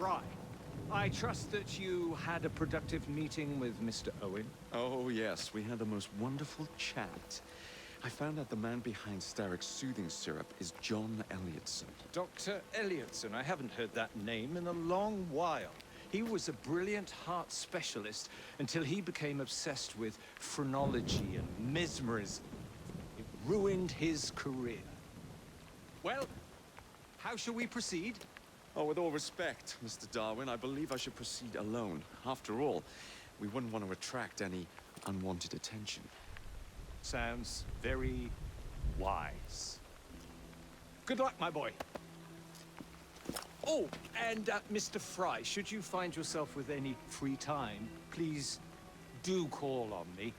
Fry. I trust that you had a productive meeting with Mr. Owen? Oh, yes. We had the most wonderful chat. I found out the man behind Starrick's soothing syrup is John Elliotson. Dr. Elliotson. I haven't heard that name in a long while. He was a brilliant heart specialist until he became obsessed with phrenology and mesmerism. It ruined his career. Well, how shall we proceed? Oh, with all respect, Mr. Darwin, I believe I should proceed alone. After all, we wouldn't want to attract any unwanted attention. Sounds very wise. Good luck, my boy. Oh, and Mr. Fry, should you find yourself with any free time, please do call on me.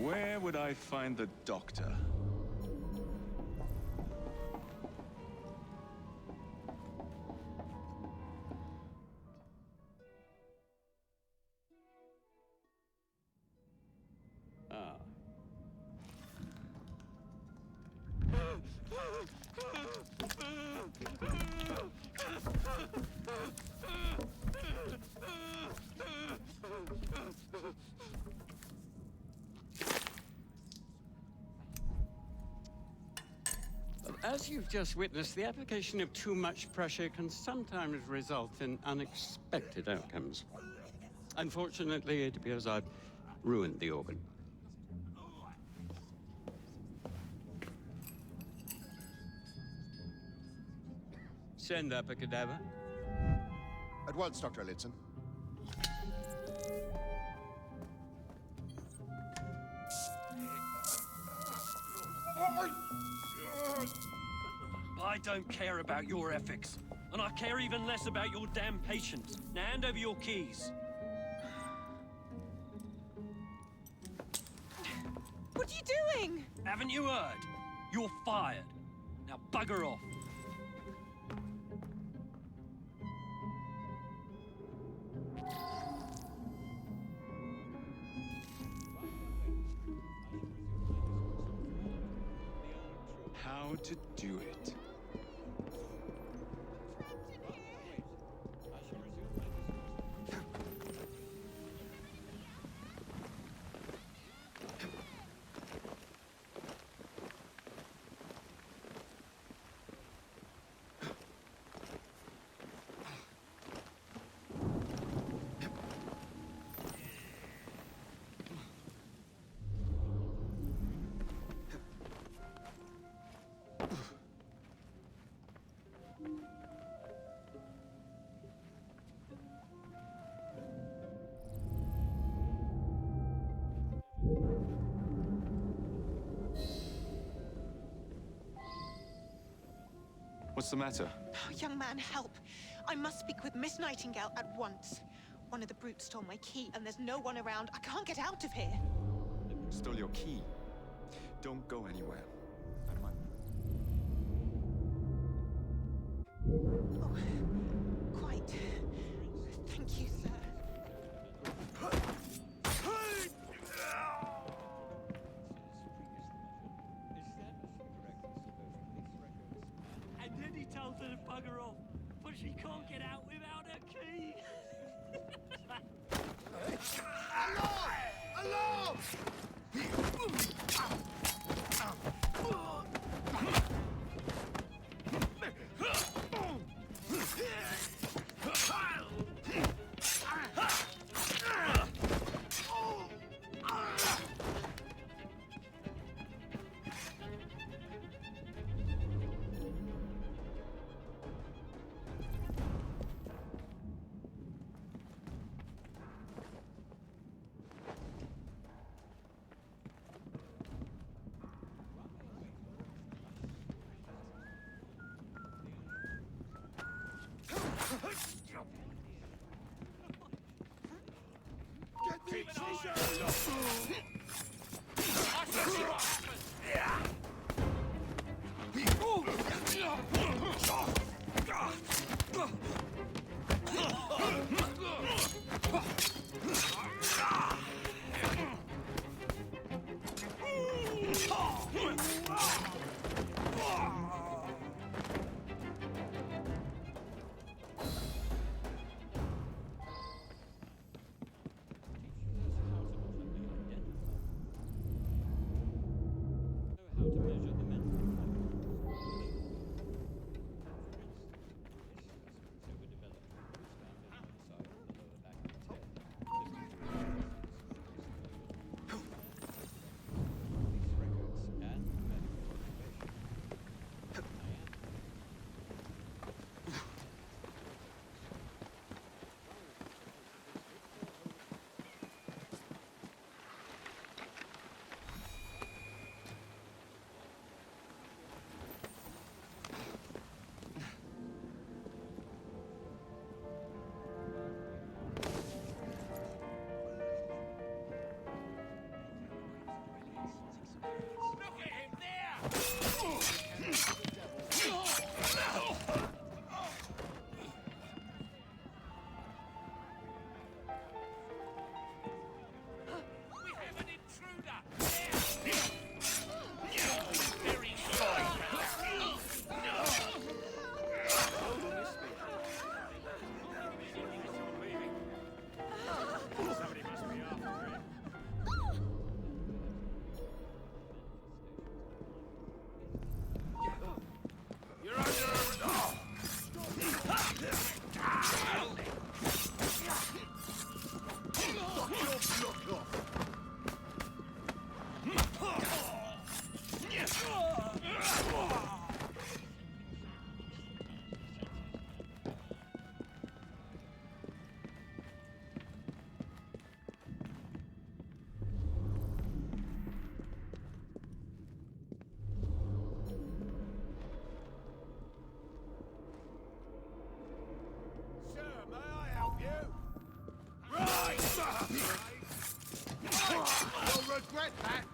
Where would I find the doctor? Ah. As you've just witnessed, the application of too much pressure can sometimes result in unexpected outcomes. Unfortunately, it appears I've ruined the organ. Send up a cadaver. At once, Dr. Elliotson. I don't care about your ethics, and I care even less about your damn patience. Now hand over your keys. What are you doing? Haven't you heard? You're fired. Now bugger off. How to do it. What's the matter? Oh, young man, help. I must speak with Miss Nightingale at once. One of the brutes stole my key, and there's no one around. I can't get out of here. Stole your key. Don't go anywhere. Oh, quite. Thank you, sir. And then he tells her to bugger off, but she can't get out without her key. Alarm! regret that.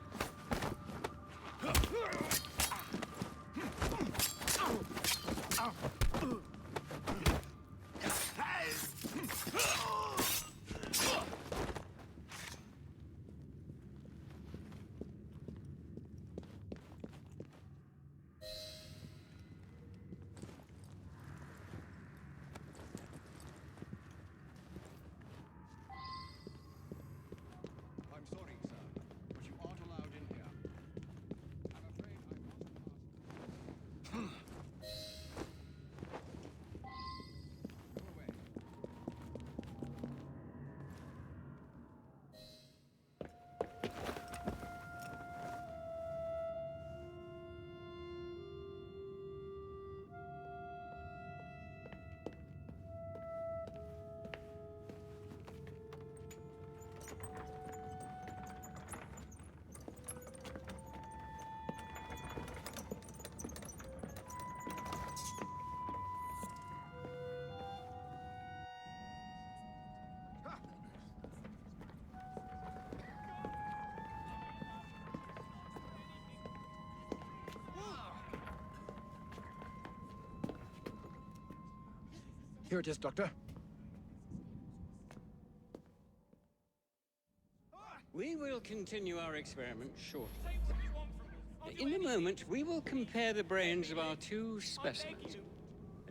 Here it is, Doctor. We will continue our experiment shortly. In a moment, we will compare the brains of our two specimens.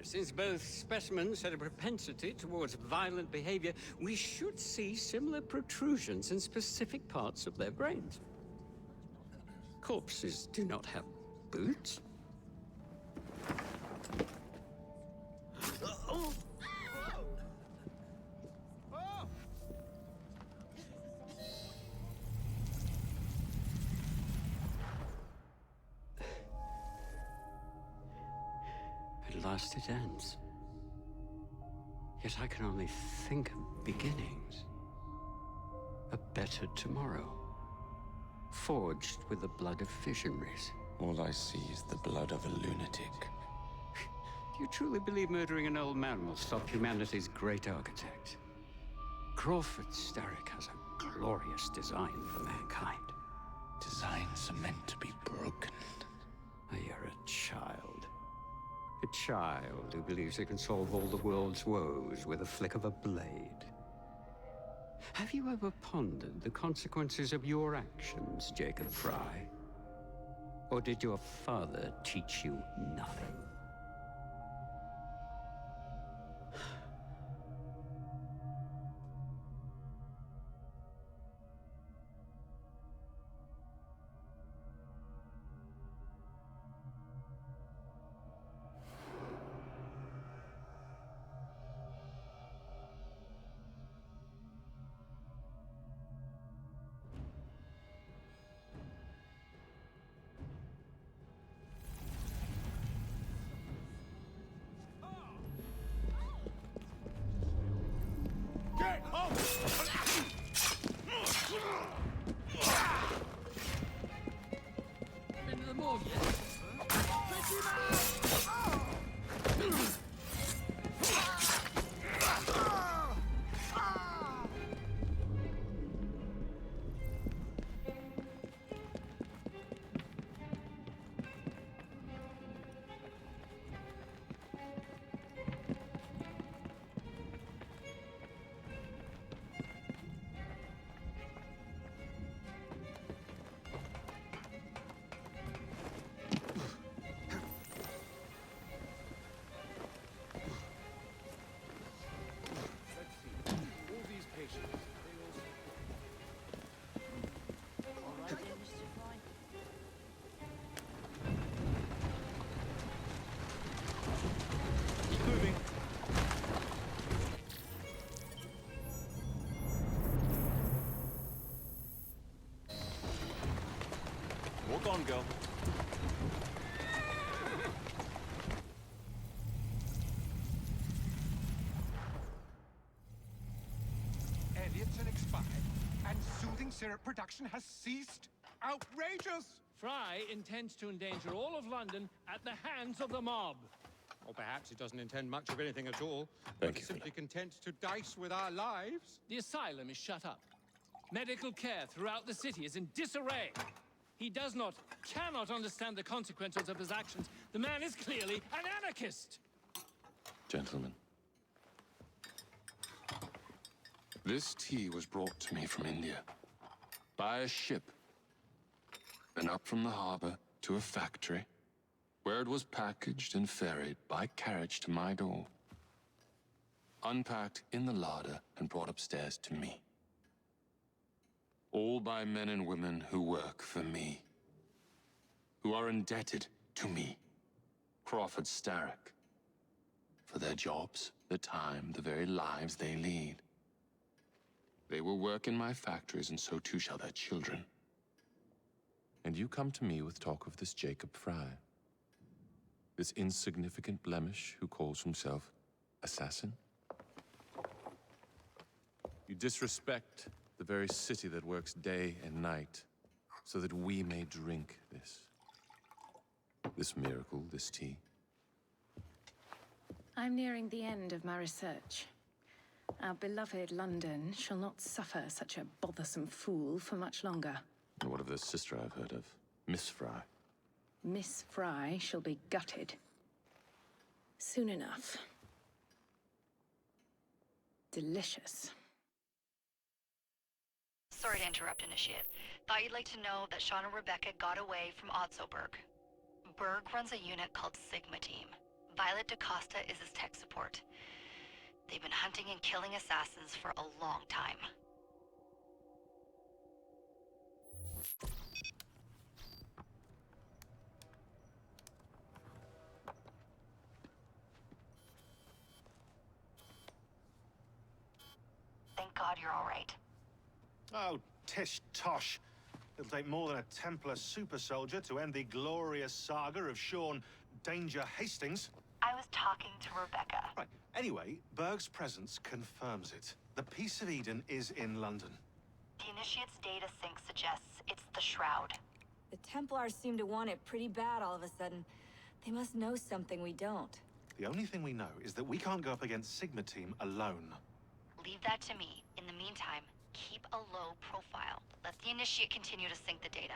Since both specimens had a propensity towards violent behavior, we should see similar protrusions in specific parts of their brains. Corpses do not have boots. At last it ends. Yet I can only think of beginnings. A better tomorrow. Forged with the blood of visionaries. All I see is the blood of a lunatic. Do you truly believe murdering an old man will stop humanity's great architect? Crawford Starrick has a glorious design for mankind. Designs are meant to be broken. You're a child. A child who believes it can solve all the world's woes with a flick of a blade. Have you ever pondered the consequences of your actions, Jacob Fry? Or did your father teach you nothing? Been to the morgue yet? Walk on, girl. Elliot's an expired, and soothing syrup production has ceased. Outrageous! Fry intends to endanger all of London at the hands of the mob. Or perhaps he doesn't intend much of anything at all. Thank you, Simply content to dice with our lives. The asylum is shut up. Medical care throughout the city is in disarray. He cannot understand the consequences of his actions. The man is clearly an anarchist. Gentlemen, this tea was brought to me from India by a ship, and up from the harbor to a factory, where it was packaged and ferried by carriage to my door, unpacked in the larder and brought upstairs to me. All by men and women who work for me, who are indebted to me, Crawford Starrick, for their jobs, the time, the very lives they lead. They will work in my factories, and so too shall their children. And you come to me with talk of this Jacob Fry, this insignificant blemish who calls himself Assassin? You disrespect the very city that works day and night so that we may drink this miracle, this tea. I'm nearing the end of my research. Our beloved London shall not suffer such a bothersome fool for much longer. And what of the sister I've heard of, Miss Fry? Miss Fry shall be gutted. Soon enough. Delicious. Sorry to interrupt, Initiate. Thought you'd like to know that Sean and Rebecca got away from Otzoberg. Berg runs a unit called Sigma Team. Violet DaCosta is his tech support. They've been hunting and killing assassins for a long time. Thank God you're all right. Oh, tish tosh. It'll take more than a Templar super soldier to end the glorious saga of Sean Danger Hastings. I was talking to Rebecca. Right. Anyway, Berg's presence confirms it. The Peace of Eden is in London. The Initiate's data sync suggests it's the Shroud. The Templars seem to want it pretty bad all of a sudden. They must know something we don't. The only thing we know is that we can't go up against Sigma Team alone. Leave that to me. In the meantime, keep a low profile. Let the Initiate continue to sync the data.